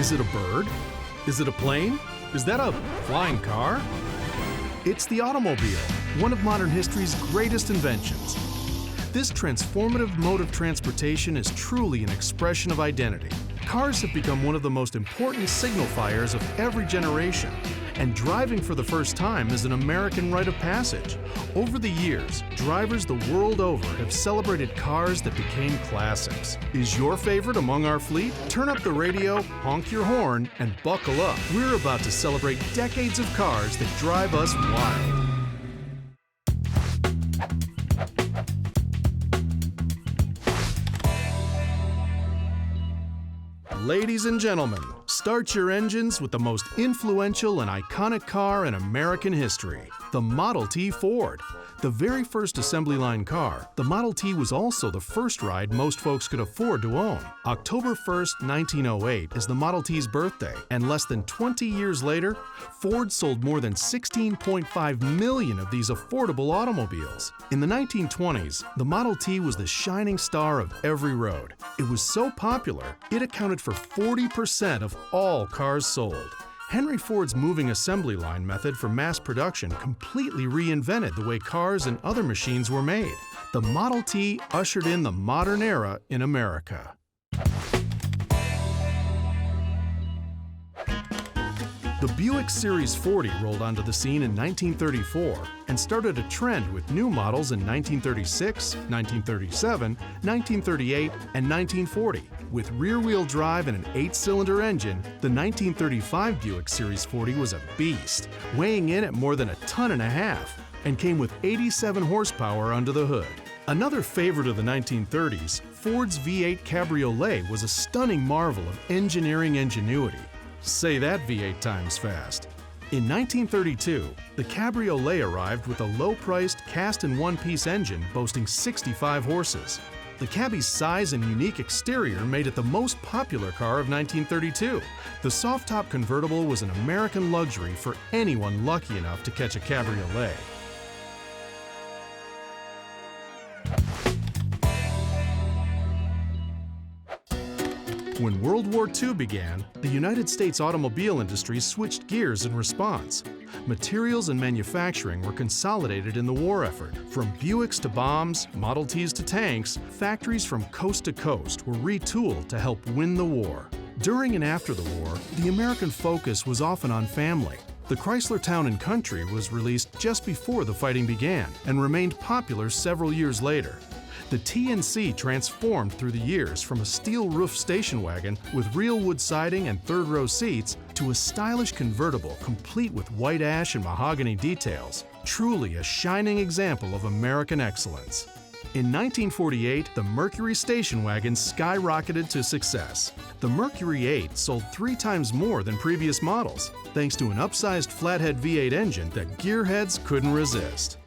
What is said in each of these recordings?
Is it a bird? Is it a plane? Is that a flying car? It's the automobile, one of modern history's greatest inventions. This transformative mode of transportation is truly an expression of identity. Cars have become one of the most important signifiers of every generation, and driving for the first time is an American rite of passage. Over the years, drivers the world over have celebrated cars that became classics. Is your favorite among our fleet? Turn up the radio, honk your horn, and buckle up. We're about to celebrate decades of cars that drive us wild. Ladies and gentlemen, start your engines with the most influential and iconic car in American history, the Model T Ford. The very first assembly line car, the Model T was also the first ride most folks could afford to own. October 1st, 1908 is the Model T's birthday, and less than 20 years later, Ford sold more than 16.5 million of these affordable automobiles. In the 1920s, the Model T was the shining star of every road. It was so popular, it accounted for 40% of all cars sold. Henry Ford's moving assembly line method for mass production completely reinvented the way cars and other machines were made. The Model T ushered in the modern era in America. The Buick Series 40 rolled onto the scene in 1934 and started a trend with new models in 1936, 1937, 1938, and 1940. With rear-wheel drive and an 8-cylinder engine, the 1935 Buick Series 40 was a beast, weighing in at more than 1.5 tons, and came with 87 horsepower under the hood. Another favorite of the 1930s, Ford's V8 Cabriolet was a stunning marvel of engineering ingenuity. Say that V8 times fast. In 1932, the Cabriolet arrived with a low-priced cast and one-piece engine boasting 65 horses. The Cabby's size and unique exterior made it the most popular car of 1932. The soft-top convertible was an American luxury for anyone lucky enough to catch a Cabriolet. When World War II began, the United States automobile industry switched gears in response. Materials and manufacturing were consolidated in the war effort. From Buicks to bombs, Model Ts to tanks, factories from coast to coast were retooled to help win the war. During and after the war, the American focus was often on family. The Chrysler Town & Country was released just before the fighting began and remained popular several years later. The TNC transformed through the years from a steel-roofed station wagon with real wood siding and third-row seats to a stylish convertible complete with white ash and mahogany details, truly a shining example of American excellence. In 1948, the Mercury station wagon skyrocketed to success. The Mercury 8 sold 3 times more than previous models, thanks to an upsized flathead V8 engine that gearheads couldn't resist.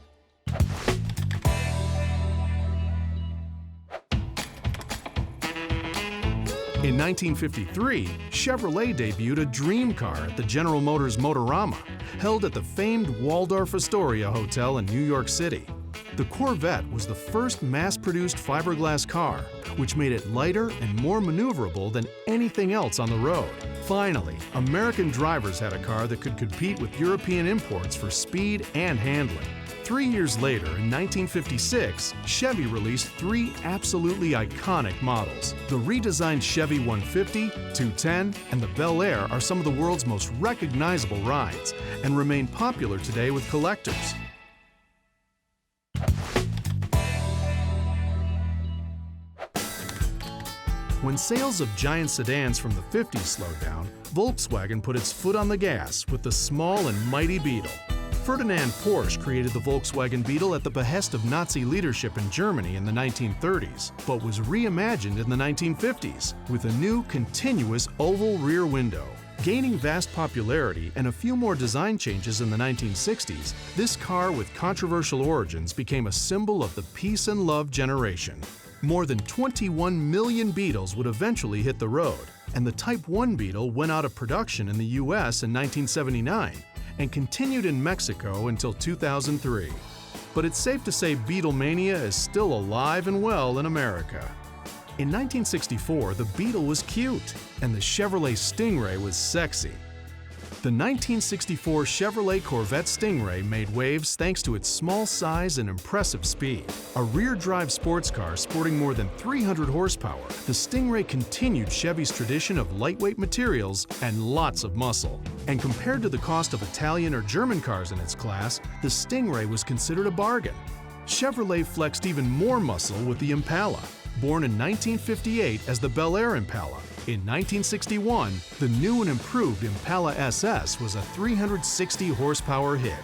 In 1953, Chevrolet debuted a dream car at the General Motors Motorama, held at the famed Waldorf Astoria Hotel in New York City. The Corvette was the first mass-produced fiberglass car, which made it lighter and more maneuverable than anything else on the road. Finally, American drivers had a car that could compete with European imports for speed and handling. 3 years later, in 1956, Chevy released 3 absolutely iconic models. The redesigned Chevy 150, 210, and the Bel Air are some of the world's most recognizable rides and remain popular today with collectors. When sales of giant sedans from the 50s slowed down, Volkswagen put its foot on the gas with the small and mighty Beetle. Ferdinand Porsche created the Volkswagen Beetle at the behest of Nazi leadership in Germany in the 1930s, but was reimagined in the 1950s with a new continuous oval rear window. Gaining vast popularity and a few more design changes in the 1960s, this car with controversial origins became a symbol of the peace and love generation. More than 21 million Beetles would eventually hit the road, and the Type 1 Beetle went out of production in the US in 1979 and continued in Mexico until 2003. But it's safe to say Beatlemania is still alive and well in America. In 1964, the Beetle was cute, and the Chevrolet Stingray was sexy. The 1964 Chevrolet Corvette Stingray made waves thanks to its small size and impressive speed. A rear-drive sports car sporting more than 300 horsepower, the Stingray continued Chevy's tradition of lightweight materials and lots of muscle. And compared to the cost of Italian or German cars in its class, the Stingray was considered a bargain. Chevrolet flexed even more muscle with the Impala, born in 1958 as the Bel Air Impala. In 1961, the new and improved Impala SS was a 360 horsepower hit.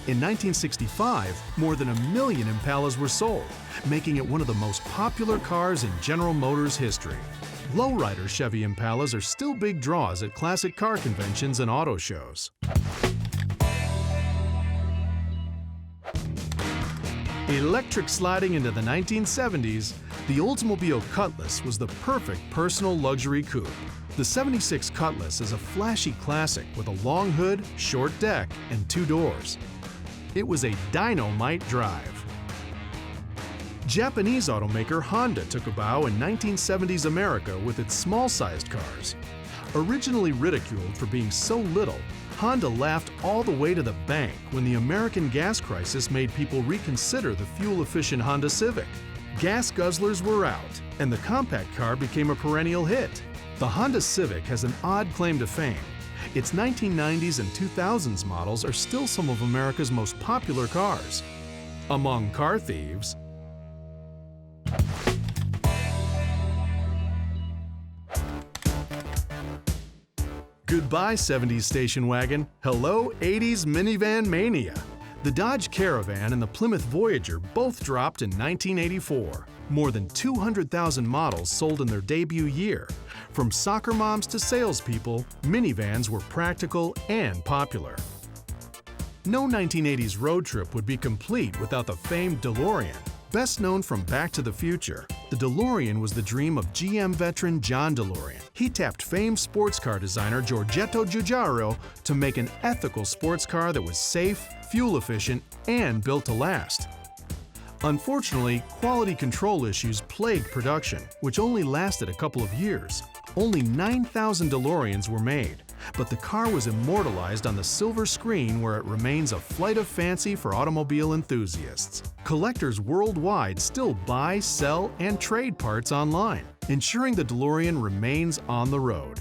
In 1965, more than 1 million Impalas were sold, making it one of the most popular cars in General Motors history. Lowrider Chevy Impalas are still big draws at classic car conventions and auto shows. Electric sliding into the 1970s, the Oldsmobile Cutlass was the perfect personal luxury coupe. The 76 Cutlass is a flashy classic with a long hood, short deck, and 2 doors. It was a dynamite drive. Japanese automaker Honda took a bow in 1970s America with its small-sized cars. Originally ridiculed for being so little, Honda laughed all the way to the bank when the American gas crisis made people reconsider the fuel-efficient Honda Civic. Gas guzzlers were out, and the compact car became a perennial hit. The Honda Civic has an odd claim to fame. Its 1990s and 2000s models are still some of America's most popular cars. Among car thieves, goodbye 70s station wagon, hello 80s minivan mania. The Dodge Caravan and the Plymouth Voyager both dropped in 1984. More than 200,000 models sold in their debut year. From soccer moms to salespeople, minivans were practical and popular. No 1980s road trip would be complete without the famed DeLorean. Best known from Back to the Future, the DeLorean was the dream of GM veteran John DeLorean. He tapped famed sports car designer Giorgetto Giugiaro to make an ethical sports car that was safe, fuel-efficient, and built to last. Unfortunately, quality control issues plagued production, which only lasted a couple of years. Only 9,000 DeLoreans were made, but the car was immortalized on the silver screen where it remains a flight of fancy for automobile enthusiasts. Collectors worldwide still buy, sell, and trade parts online, ensuring the DeLorean remains on the road.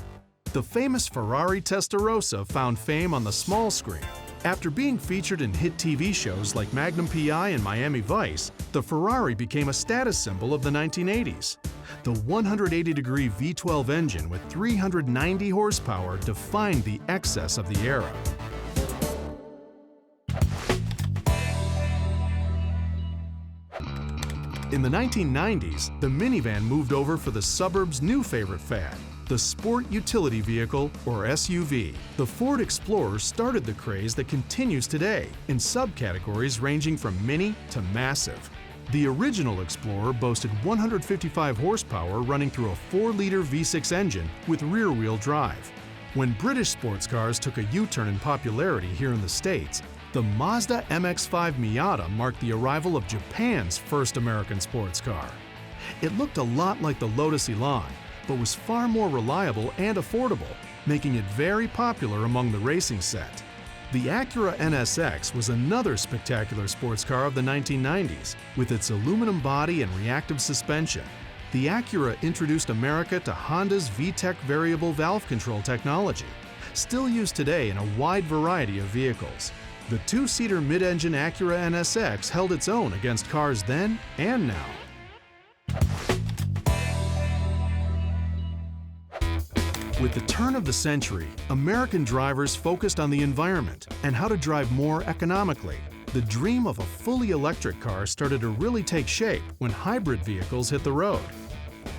The famous Ferrari Testarossa found fame on the small screen. After being featured in hit TV shows like Magnum P.I. and Miami Vice, the Ferrari became a status symbol of the 1980s. The 180-degree V12 engine with 390 horsepower defined the excess of the era. In the 1990s, the minivan moved over for the suburbs' new favorite fad, the Sport Utility Vehicle, or SUV. The Ford Explorer started the craze that continues today, in subcategories ranging from mini to massive. The original Explorer boasted 155 horsepower running through a 4-liter V6 engine with rear-wheel drive. When British sports cars took a U-turn in popularity here in the States, the Mazda MX-5 Miata marked the arrival of Japan's first American sports car. It looked a lot like the Lotus Elan, but was far more reliable and affordable, making it very popular among the racing set. The Acura NSX was another spectacular sports car of the 1990s. With its aluminum body and reactive suspension, the Acura introduced America to Honda's VTEC variable valve control technology, still used today in a wide variety of vehicles. The 2-seater mid-engine Acura NSX held its own against cars then and now. With the turn of the century, American drivers focused on the environment and how to drive more economically. The dream of a fully electric car started to really take shape when hybrid vehicles hit the road.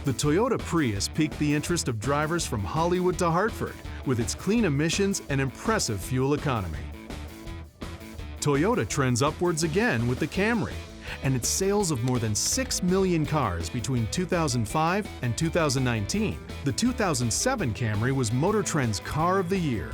The Toyota Prius piqued the interest of drivers from Hollywood to Hartford with its clean emissions and impressive fuel economy. Toyota trends upwards again with the Camry, and its sales of more than 6 million cars between 2005 and 2019. The 2007 Camry was Motor Trend's Car of the Year.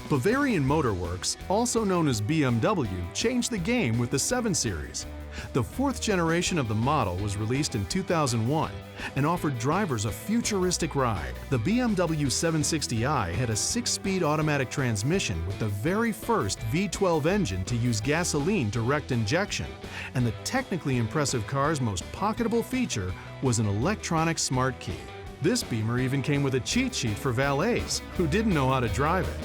Bavarian Motor Works, also known as BMW, changed the game with the 7 Series. The fourth generation of the model was released in 2001 and offered drivers a futuristic ride. The BMW 760i had a 6-speed automatic transmission with the very first V12 engine to use gasoline direct injection, and the technically impressive car's most pocketable feature was an electronic smart key. This Beamer even came with a cheat sheet for valets who didn't know how to drive it.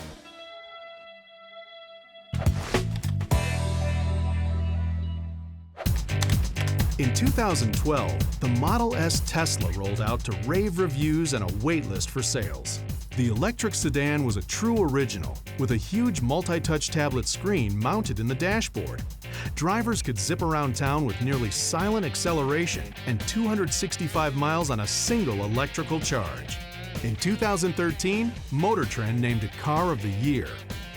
In 2012, the Model S Tesla rolled out to rave reviews and a waitlist for sales. The electric sedan was a true original, with a huge multi-touch tablet screen mounted in the dashboard. Drivers could zip around town with nearly silent acceleration and 265 miles on a single electrical charge. In 2013, Motor Trend named it Car of the Year.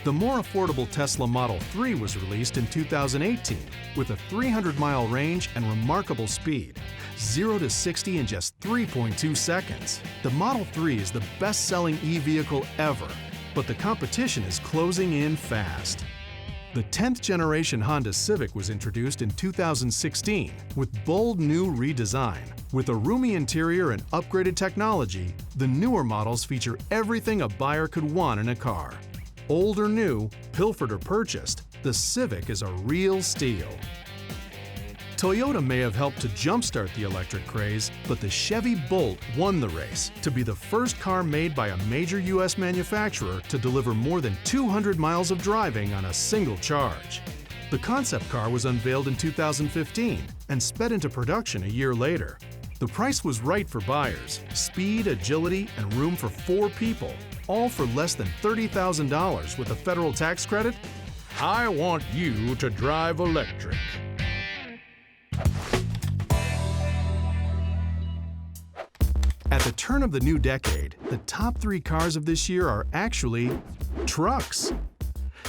The more affordable Tesla Model 3 was released in 2018 with a 300-mile range and remarkable speed, 0 to 60 in just 3.2 seconds. The Model 3 is the best-selling e-vehicle ever, but the competition is closing in fast. The 10th generation Honda Civic was introduced in 2016 with bold new redesign. With a roomy interior and upgraded technology, the newer models feature everything a buyer could want in a car. Old or new, pilfered or purchased, the Civic is a real steal. Toyota may have helped to jumpstart the electric craze, but the Chevy Bolt won the race to be the first car made by a major U.S. manufacturer to deliver more than 200 miles of driving on a single charge. The concept car was unveiled in 2015 and sped into production a year later. The price was right for buyers: speed, agility, and room for 4 people, all for less than $30,000 with a federal tax credit. I want you to drive electric. At the turn of the new decade, the top 3 cars of this year are actually trucks.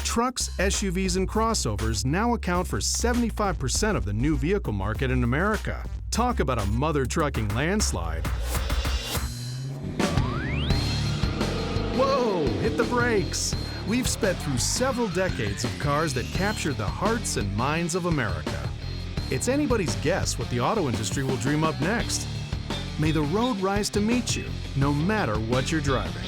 Trucks, SUVs, and crossovers now account for 75% of the new vehicle market in America. Talk about a mother trucking landslide. Whoa, hit the brakes! We've sped through several decades of cars that captured the hearts and minds of America. It's anybody's guess what the auto industry will dream up next. May the road rise to meet you, no matter what you're driving.